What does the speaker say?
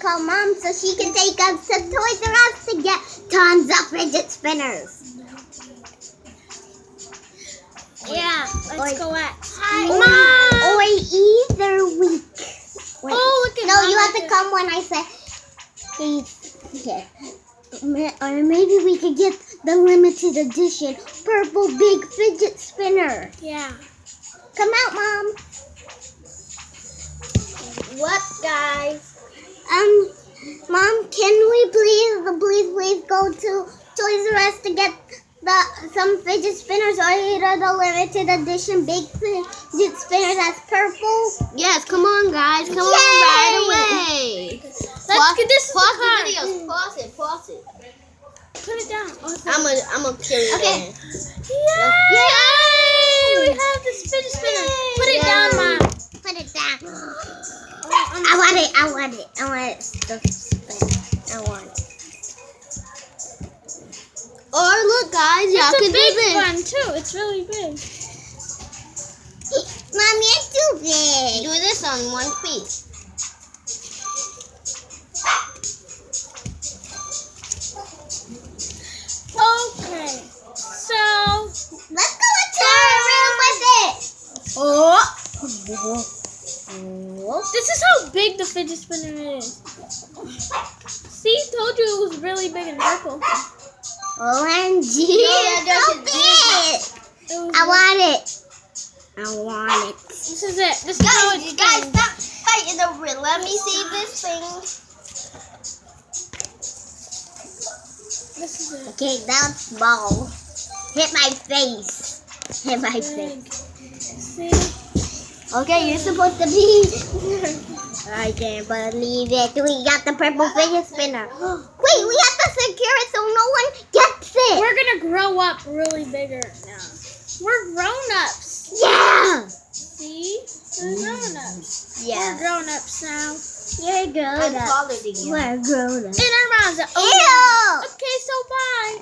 call Mom so she can take us to Toys R Us to get tons of fidget spinners. Yeah, let's go at. Mom! Or either week. Wait. Oh, look at No, Mom you have right to come when I say, or maybe we could get the limited edition purple big fidget spinner. Yeah. Come out, Mom. What, guys? Mom, can we please go to Toys R Us to get some fidget spinners or either the limited edition big fidget spinners that's purple? Yes, come on, guys. Come on right away. Let's get this. Pause the video. Pause it. Put it down. I'm a carry it Okay. in. Yay! We have this fidget spinner. Put it down, Mom. Put it down. I want it. I want it to spin. I want it. Or look, guys, y'all can do this. It's a big one too. It's really big. Mom, you're too big. Do this on one piece. Okay. So Let's go into our room with it. this is how big the fidget spinner is. See, told you it was really big and purple. OMG, it's so big. I want it. I want it. This is it. This is how it's Guys, done. stop fighting over it. Let me see this thing. This is it. Okay, that's small. Hit my face. Hit my face. Big. See? Okay, you're supposed to be. I can't believe it. We got the purple fidget spinner. Wait, we have to secure it so no one gets it. We're gonna grow up really bigger now. We're grown-ups. Yeah. See? We're grown-ups. Yeah. We're grown-ups now. You're grown I'm up. taller than you. We're grown up. In our mouths. Ew. Okay, so bye.